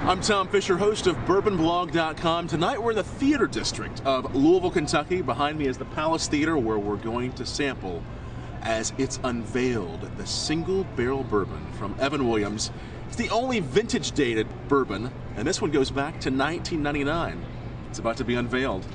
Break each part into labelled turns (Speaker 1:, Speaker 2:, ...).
Speaker 1: I'm Tom Fisher, host of BourbonBlog.com. Tonight we're in the theater district of Louisville, Kentucky. Behind me is the Palace Theater, where we're going to sample, as it's unveiled, the single barrel bourbon from Evan Williams. It's the only vintage dated bourbon, and this one goes back to 1999. It's about to be unveiled.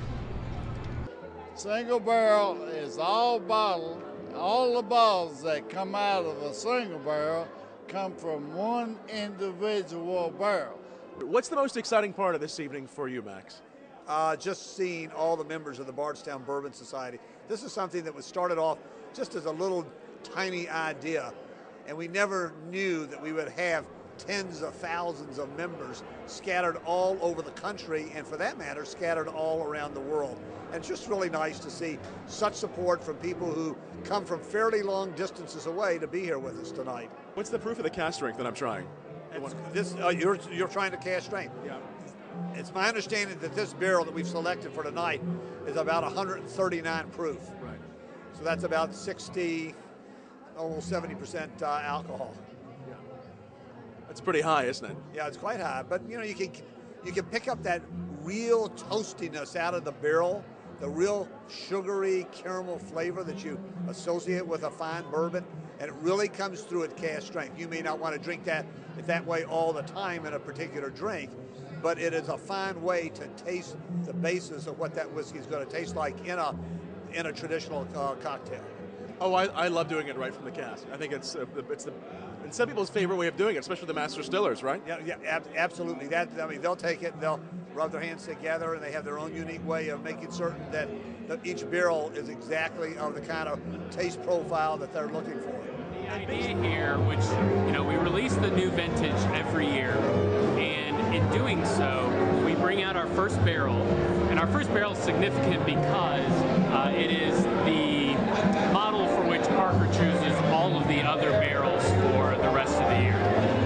Speaker 2: Single barrel is all bottled. All the bottles that come out of a single barrel come from one individual barrel.
Speaker 1: What's the most exciting part of this evening for you, Max?
Speaker 3: Just seeing all the members of the Bardstown Bourbon Society. This is something that was started off just as a little tiny idea, and we never knew that we would have tens of thousands of members scattered all over the country, and for that matter, scattered all around the world. And it's just really nice to see such support from people who come from fairly long distances away to be here with us tonight.
Speaker 1: What's the proof of the cask strength that I'm trying?
Speaker 3: You're trying to cask strength.
Speaker 1: Yeah.
Speaker 3: It's my understanding that this barrel that we've selected for tonight is about 139 proof.
Speaker 1: Right.
Speaker 3: So that's about 60, almost 70% alcohol.
Speaker 1: Yeah. That's pretty high, isn't it?
Speaker 3: Yeah, it's quite high. But you know, you can pick up that real toastiness out of the barrel, the real sugary caramel flavor that you associate with a fine bourbon, and it really comes through at cask strength. You may not want to drink that way all the time in a particular drink, but it is a fine way to taste the basis of what that whiskey is going to taste like in a traditional cocktail.
Speaker 1: Oh, I love doing it right from the cask. I think it's some people's favorite way of doing it, especially the master distillers, right?
Speaker 3: Yeah, absolutely. They'll take it, and they'll rub their hands together, and they have their own unique way of making certain that each barrel is exactly of the kind of taste profile that they're looking for.
Speaker 4: The idea here, which, we release the new vintage every year, and in doing so, we bring out our first barrel, and our first barrel is significant because it is the model for which Parker chooses all of the other barrels for the rest of the year.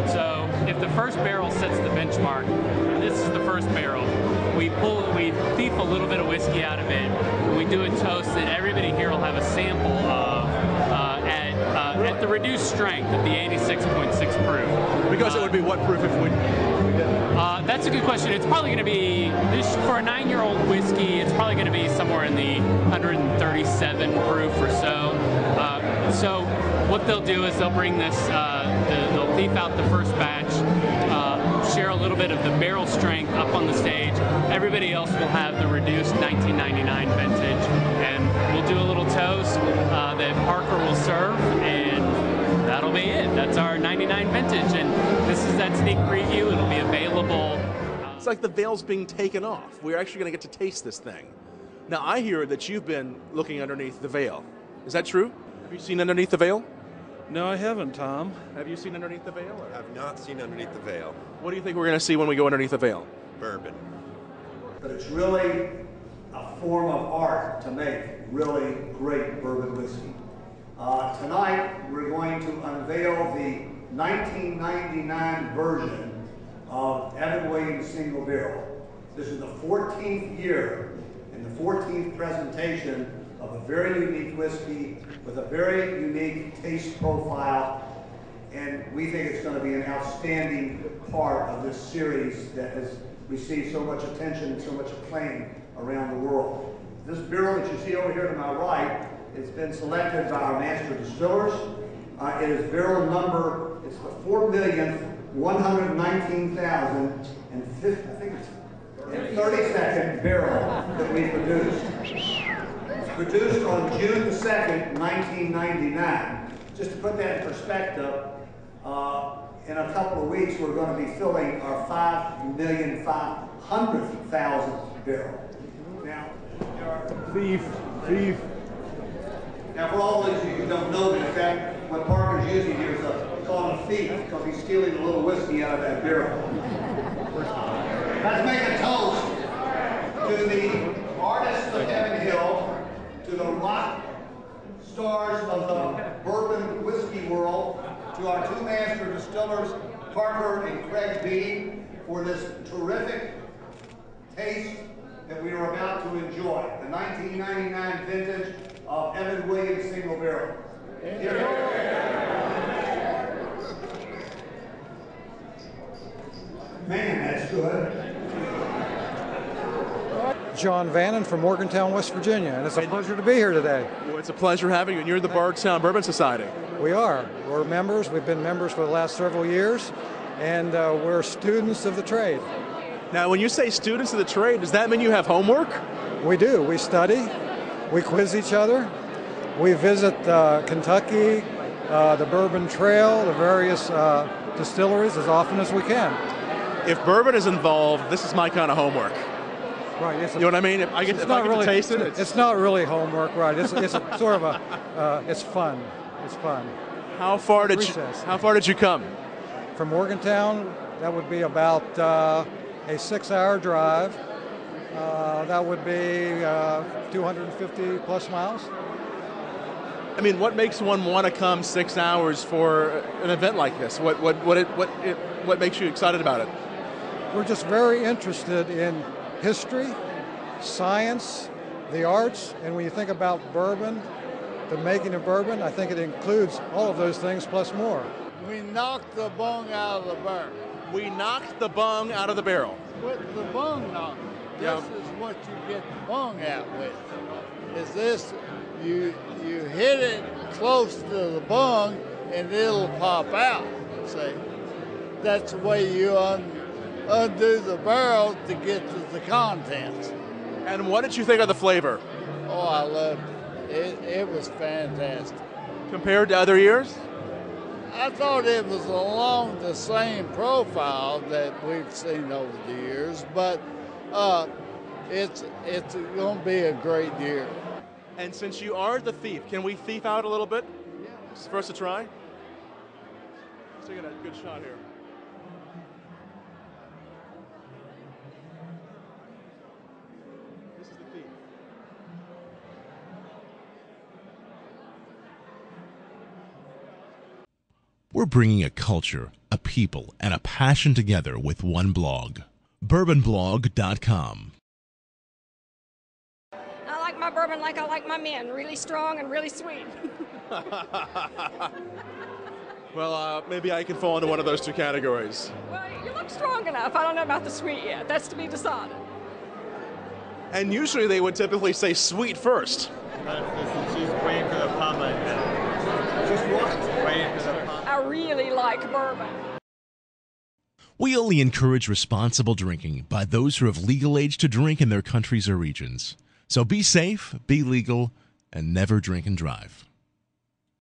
Speaker 4: So if the first barrel sets the benchmark, this is the first barrel, we thief a little bit of whiskey out of it, and we do a toast that everybody here will have a sample of at the reduced strength at the 86.6 proof.
Speaker 1: Because it would be what proof if we did?
Speaker 4: That's a good question. It's probably going to be, for a 9-year-old whiskey, it's probably going to be somewhere in the 137 proof or so. So what they'll do is they'll bring this, they'll thief out the first batch, share a little bit of the barrel strength up on the stage. Everybody else will have the reduced 1999 vintage, and we'll do a little toast that Parker will serve, and that'll be it. That's our 99 vintage, and this is that sneak preview. It'll be available.
Speaker 1: It's like the veil's being taken off. We're actually going to get to taste this thing. Now, I hear that you've been looking underneath the veil. Is that true? Have you seen underneath the veil?
Speaker 5: No, I haven't, Tom.
Speaker 1: Have you seen underneath the veil? Or?
Speaker 6: I've not seen underneath the veil.
Speaker 1: What do you think we're going to see when we go underneath the veil?
Speaker 6: Bourbon.
Speaker 3: But it's really a form of art to make really great bourbon whiskey. Tonight, we're going to unveil the 1999 version of Evan Williams Single Barrel. This is the 14th year and the 14th presentation of a very unique whiskey with a very unique taste profile, and we think it's going to be an outstanding part of this series that has received so much attention and so much acclaim around the world. This barrel that you see over here to my right, it's been selected by our master distillers. It is barrel number, it's the 4,119,032nd barrel that we produced. It's produced on June 2nd, 1999. Just to put that in perspective, in a couple of weeks we're going to be filling our 5,500,000th barrel. Now,
Speaker 5: Thief.
Speaker 3: Now, for all those of you who don't know this, that what Parker's using here is called a thief, because he's stealing a little whiskey out of that barrel. Let's make a toast to the artists of Heaven Hill, to the rock stars of the bourbon whiskey world, to our two master distillers, Parker and Craig Beatty, for this terrific taste that we are about to enjoy. The 1999 vintage of Evan Williams Single Barrel. Man, that's good.
Speaker 6: John Vannon from Morgantown, West Virginia, and it's a pleasure to be here today.
Speaker 1: Well, it's a pleasure having you, and you're the Bardstown Bourbon Society.
Speaker 6: We are. We're members. We've been members for the last several years, and we're students of the trade.
Speaker 1: Now, when you say students of the trade, does that mean you have homework?
Speaker 6: We do. We study. We quiz each other. We visit Kentucky, the Bourbon Trail, the various distilleries as often as we can.
Speaker 1: If bourbon is involved, this is my kind of homework.
Speaker 6: Right.
Speaker 1: You know what I mean? If I get to taste it,
Speaker 6: it's not really homework, right? It's a sort of a. It's fun. It's fun.
Speaker 1: How far did you come?
Speaker 6: From Morgantown, that would be about a 6-hour drive. That would be 250 plus miles.
Speaker 1: I mean, what makes one want to come 6 hours for an event like this? What makes you excited about it?
Speaker 6: We're just very interested in history, science, the arts, and when you think about bourbon, the making of bourbon, I think it includes all of those things plus more.
Speaker 2: We knocked the bung out of the barrel.
Speaker 1: We knocked the bung out of the barrel.
Speaker 2: With the bung knocked. This is what you get the bung out with. Is this, you hit it close to the bung and it'll pop out, see? That's the way you undo the barrel to get to the contents.
Speaker 1: And what did you think of the flavor?
Speaker 2: Oh, I loved it. It was fantastic.
Speaker 1: Compared to other years?
Speaker 2: I thought it was along the same profile that we've seen over the years, but it's going to be a great year.
Speaker 1: And since you are the thief, can we thief out a little bit?
Speaker 2: Yeah.
Speaker 1: Just for us to try? Let's take a good shot here. This is the thief.
Speaker 7: We're bringing a culture, a people, and a passion together with one blog. Bourbonblog.com.
Speaker 8: I like my bourbon like I like my men, really strong and really sweet.
Speaker 1: Well, maybe I can fall into one of those two categories.
Speaker 8: Well, you look strong enough. I don't know about the sweet yet. That's to be decided.
Speaker 1: And usually they would typically say sweet first.
Speaker 9: She's waiting for the pump. Just what? Waiting for the pump.
Speaker 8: I really like bourbon.
Speaker 7: We only encourage responsible drinking by those who have legal age to drink in their countries or regions. So be safe, be legal, and never drink and drive.